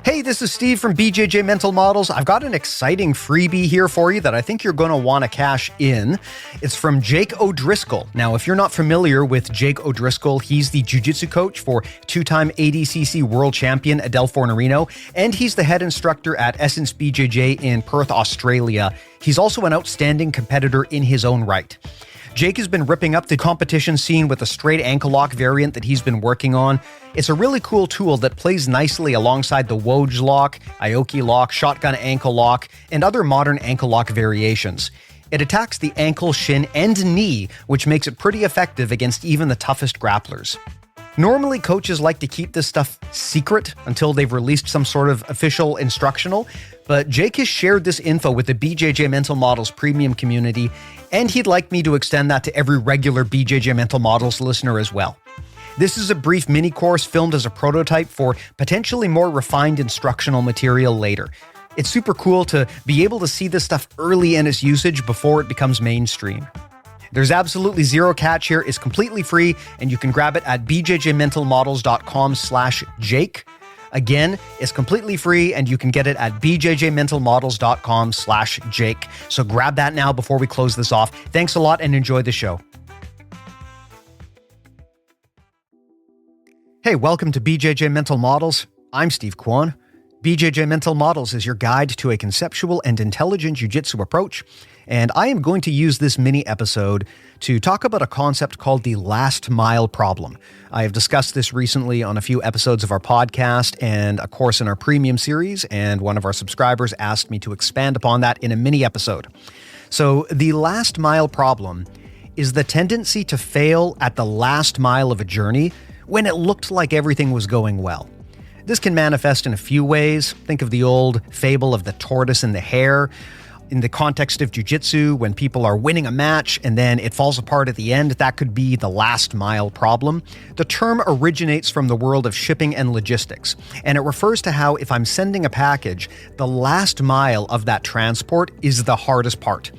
Hey, this is Steve from BJJ Mental Models. I've got an exciting freebie here for you that I think you're going to want to cash in. It's from Jake O'Driscoll. Now, if you're not familiar with Jake O'Driscoll, he's the Jiu-Jitsu coach for two-time ADCC world champion Adele Fornerino, and he's the head instructor at Essence BJJ in Perth, Australia. He's also an outstanding competitor in his own right. Jake has been ripping up the competition scene with a straight ankle lock variant that he's been working on. It's a really cool tool that plays nicely alongside the Woj lock, Aoki lock, shotgun ankle lock, and other modern ankle lock variations. It attacks the ankle, shin, and knee, which makes it pretty effective against even the toughest grapplers. Normally, coaches like to keep this stuff secret until they've released some sort of official instructional, but Jake has shared this info with the BJJ Mental Models premium community, and he'd like me to extend that to every regular BJJ Mental Models listener as well. This is a brief mini course filmed as a prototype for potentially more refined instructional material later. It's super cool to be able to see this stuff early in its usage before it becomes mainstream. There's absolutely zero catch here. It's completely free, and you can grab it at bjjmentalmodels.com/Jake. Again, it's completely free, and you can get it at bjjmentalmodels.com/Jake. So grab that now before we close this off. Thanks a lot and enjoy the show. Hey, welcome to BJJ Mental Models. I'm Steve Kwan. BJJ Mental Models is your guide to a conceptual and intelligent jiu-jitsu approach, and I am going to use this mini episode to talk about a concept called the last mile problem. I have discussed this recently on a few episodes of our podcast and a course in our premium series, and one of our subscribers asked me to expand upon that in a mini episode. So the last mile problem is the tendency to fail at the last mile of a journey when it looked like everything was going well. This can manifest in a few ways. Think of the old fable of the tortoise and the hare. In the context of jiu-jitsu, when people are winning a match and then it falls apart at the end, that could be the last mile problem. The term originates from the world of shipping and logistics, and it refers to how if I'm sending a package, the last mile of that transport is the hardest part.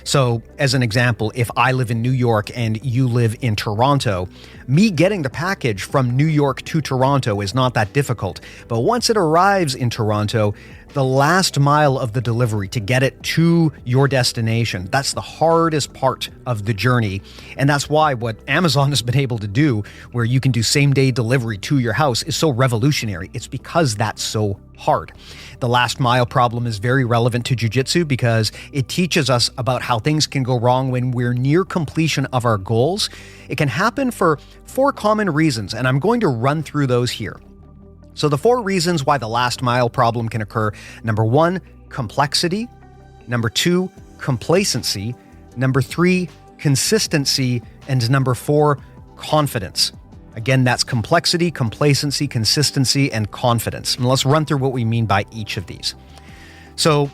So, as an example, if I live in New York and you live in Toronto, me getting the package from New York to Toronto is not that difficult. But once it arrives in Toronto, the last mile of the delivery to get it to your destination, that's the hardest part of the journey. And that's why what Amazon has been able to do, where you can do same-day delivery to your house, is so revolutionary. It's because that's so hard. The last mile problem is very relevant to jiu-jitsu because it teaches us about how things can go wrong when we're near completion of our goals. It can happen for 4 common reasons, and I'm going to run through those here. So the 4 reasons why the last mile problem can occur: number 1, complexity; number 2, complacency; number 3, consistency; and number 4, confidence. Again, that's complexity, complacency, consistency, and confidence. And let's run through what we mean by each of these. So,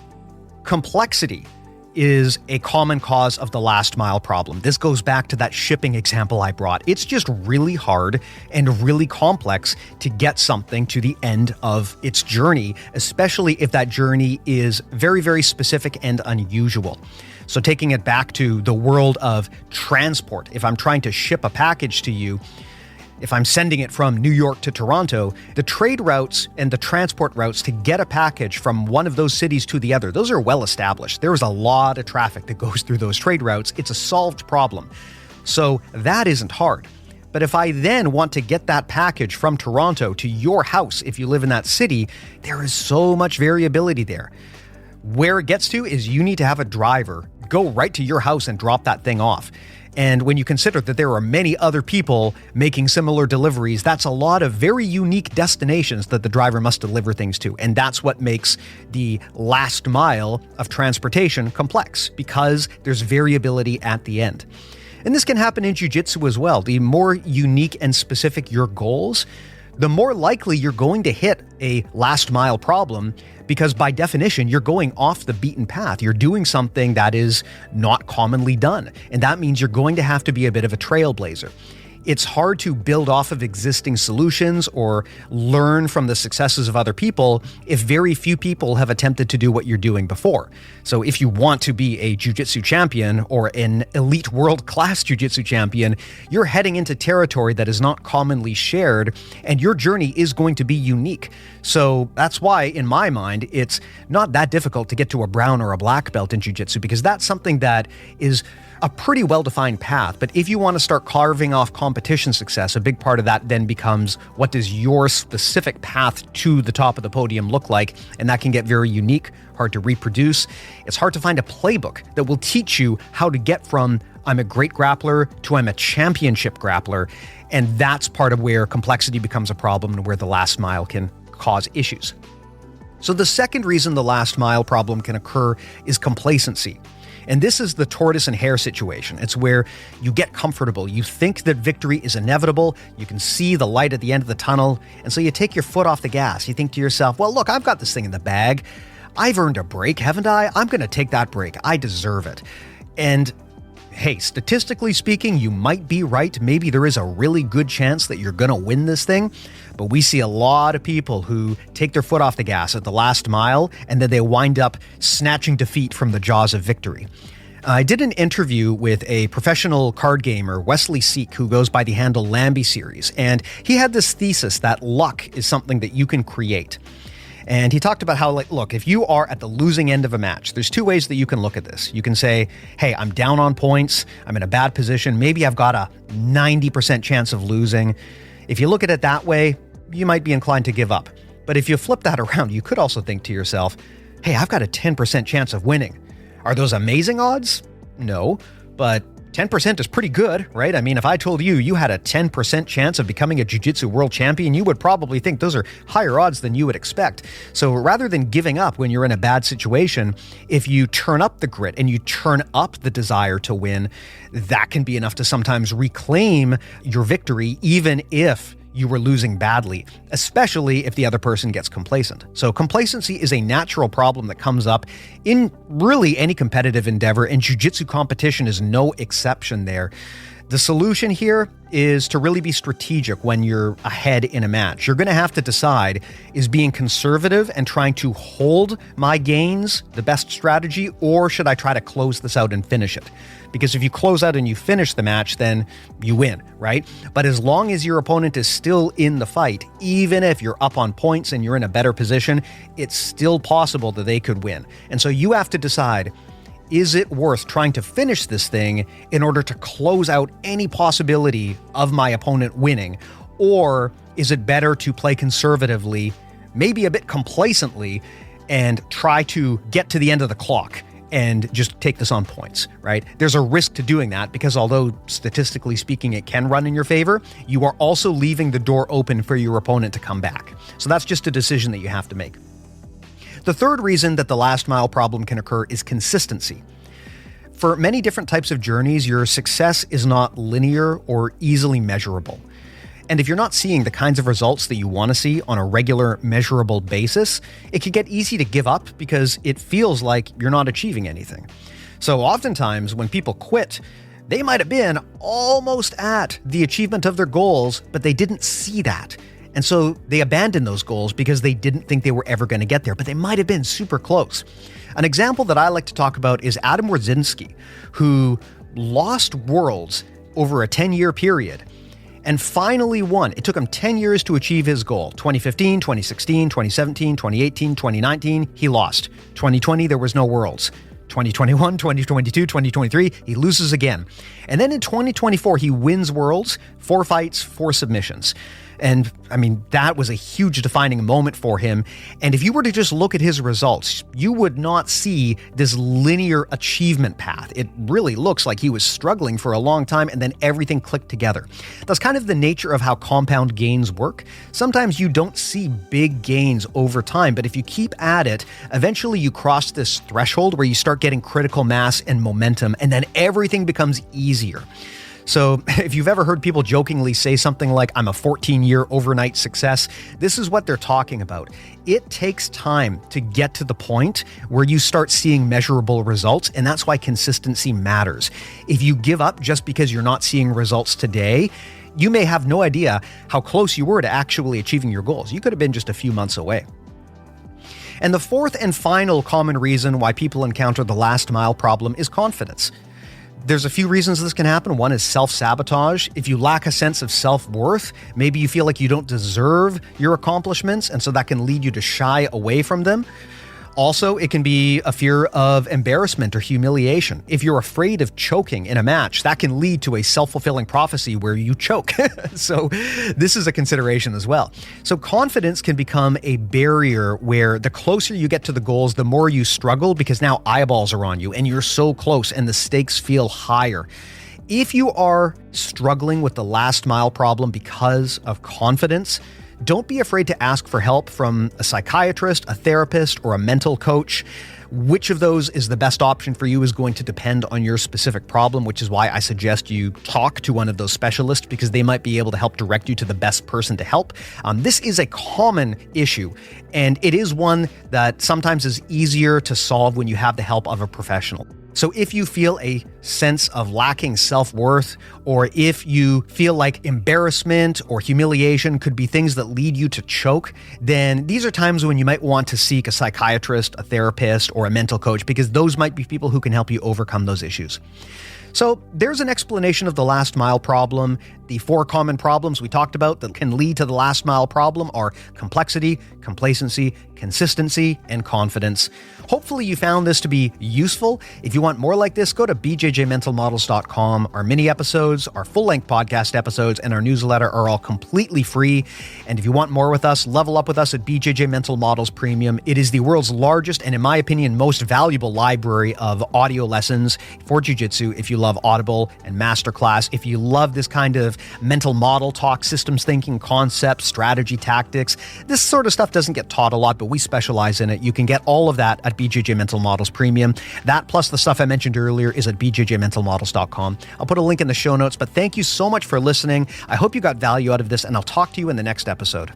complexity is a common cause of the last mile problem. This goes back to that shipping example I brought. It's just really hard and really complex to get something to the end of its journey, especially if that journey is very, very specific and unusual. So taking it back to the world of transport, if I'm trying to ship a package to you, if I'm sending it from New York to Toronto, the trade routes and the transport routes to get a package from one of those cities to the other, those are well established. There is a lot of traffic that goes through those trade routes. It's a solved problem. So that isn't hard. But if I then want to get that package from Toronto to your house, if you live in that city, there is so much variability there. Where it gets to is you need to have a driver go right to your house and drop that thing off. And when you consider that there are many other people making similar deliveries, that's a lot of very unique destinations that the driver must deliver things to. And that's what makes the last mile of transportation complex, because there's variability at the end. And this can happen in jiu-jitsu as well. The more unique and specific your goals, the more likely you're going to hit a last mile problem, because by definition, you're going off the beaten path. You're doing something that is not commonly done. And that means you're going to have to be a bit of a trailblazer. it's hard to build off of existing solutions or learn from the successes of other people if very few people have attempted to do what you're doing before. So if you want to be a jiu-jitsu champion or an elite world-class jiu-jitsu champion, you're heading into territory that is not commonly shared, and your journey is going to be unique. So that's why, in my mind, it's not that difficult to get to a brown or a black belt in jiu-jitsu, because that's something that is a pretty well-defined path. But if you want to start carving off competition success, a big part of that then becomes, what does your specific path to the top of the podium look like? And that can get very unique, hard to reproduce. It's hard to find a playbook that will teach you how to get from I'm a great grappler to I'm a championship grappler. And that's part of where complexity becomes a problem and where the last mile can cause issues. So the second reason the last mile problem can occur is complacency. And this is the tortoise and hare situation. It's where you get comfortable. You think that victory is inevitable. You can see the light at the end of the tunnel. And so you take your foot off the gas. You think to yourself, well, look, I've got this thing in the bag. I've earned a break, haven't I? I'm going to take that break. I deserve it. And hey, statistically speaking, you might be right. Maybe there is a really good chance that you're going to win this thing. But we see a lot of people who take their foot off the gas at the last mile, and then they wind up snatching defeat from the jaws of victory. I did an interview with a professional card gamer, Wesley Seek, who goes by the handle Lambie Series, and he had this thesis that luck is something that you can create. And he talked about how, like, look, if you are at the losing end of a match, there's two ways that you can look at this. You can say, hey, I'm down on points. I'm in a bad position. Maybe I've got a 90% chance of losing. If you look at it that way, you might be inclined to give up. But if you flip that around, you could also think to yourself, hey, I've got a 10% chance of winning. Are those amazing odds? No, but 10% is pretty good, right? I mean, if I told you you had a 10% chance of becoming a jiu-jitsu world champion, you would probably think those are higher odds than you would expect. So rather than giving up when you're in a bad situation, if you turn up the grit and you turn up the desire to win, that can be enough to sometimes reclaim your victory, even if you were losing badly, especially if the other person gets complacent. So complacency is a natural problem that comes up in really any competitive endeavor, and jiu-jitsu competition is no exception there. The solution here is to really be strategic when you're ahead in a match. You're going to have to decide, is being conservative and trying to hold my gains the best strategy, or should I try to close this out and finish it? Because if you close out and you finish the match, then you win, right? But as long as your opponent is still in the fight, even if you're up on points and you're in a better position, it's still possible that they could win. And so you have to decide, is it worth trying to finish this thing in order to close out any possibility of my opponent winning? Or is it better to play conservatively, maybe a bit complacently, and try to get to the end of the clock and just take this on points, right? There's a risk to doing that because although statistically speaking it can run in your favor, you are also leaving the door open for your opponent to come back. So that's just a decision that you have to make. The third reason that the last mile problem can occur is consistency. For many different types of journeys, your success is not linear or easily measurable. And if you're not seeing the kinds of results that you want to see on a regular, measurable basis, it can get easy to give up because it feels like you're not achieving anything. So oftentimes when people quit, they might have been almost at the achievement of their goals, but they didn't see that. And so they abandoned those goals because they didn't think they were ever going to get there, but they might have been super close. An example that I like to talk about is Adam Wardzinski, who lost worlds over a 10-year period and finally won. It took him 10 years to achieve his goal. 2015, 2016, 2017, 2018, 2019, he lost. 2020, there was no worlds. 2021, 2022, 2023, he loses again. And then in 2024, he wins worlds, 4 fights, 4 submissions. And I mean, that was a huge defining moment for him. And if you were to just look at his results, you would not see this linear achievement path. It really looks like he was struggling for a long time and then everything clicked together. That's kind of the nature of how compound gains work. Sometimes you don't see big gains over time, but if you keep at it, eventually you cross this threshold where you start getting critical mass and momentum, and then everything becomes easier. So if you've ever heard people jokingly say something like, I'm a 14-year overnight success, this is what they're talking about. It takes time to get to the point where you start seeing measurable results, and that's why consistency matters. If you give up just because you're not seeing results today, you may have no idea how close you were to actually achieving your goals. You could have been just a few months away. And the fourth and final common reason why people encounter the last mile problem is confidence. There's a few reasons this can happen. One is self-sabotage. If you lack a sense of self-worth, maybe you feel like you don't deserve your accomplishments, and so that can lead you to shy away from them. Also, it can be a fear of embarrassment or humiliation. If you're afraid of choking in a match, that can lead to a self-fulfilling prophecy where you choke. So this is a consideration as well. So confidence can become a barrier where the closer you get to the goals, the more you struggle because now eyeballs are on you and you're so close and the stakes feel higher. If you are struggling with the last mile problem because of confidence, don't be afraid to ask for help from a psychiatrist, a therapist, or a mental coach. Which of those is the best option for you is going to depend on your specific problem, which is why I suggest you talk to one of those specialists because they might be able to help direct you to the best person to help. This is a common issue, and it is one that sometimes is easier to solve when you have the help of a professional. So if you feel a sense of lacking self-worth, or if you feel like embarrassment or humiliation could be things that lead you to choke, then these are times when you might want to seek a psychiatrist, a therapist, or a mental coach, because those might be people who can help you overcome those issues. So there's an explanation of the last mile problem. The four common problems we talked about that can lead to the last mile problem are complexity, complacency, consistency, and confidence. Hopefully you found this to be useful. If you want more like this, go to BJJMentalModels.com. Our mini episodes, our full-length podcast episodes, and our newsletter are all completely free. And if you want more with us, level up with us at BJJ Mental Models Premium. It is the world's largest and, in my opinion, most valuable library of audio lessons for Jiu-Jitsu. If you love Audible and Masterclass, if you love this kind of mental model talk, systems thinking, concepts, strategy, tactics, this sort of stuff doesn't get taught a lot, but we specialize in it. You can get all of that at BJJ Mental Models Premium. That plus the stuff I mentioned earlier is at BJJMentalModels.com. I'll put a link in the show notes, but thank you so much for listening. I hope you got value out of this, and I'll talk to you in the next episode.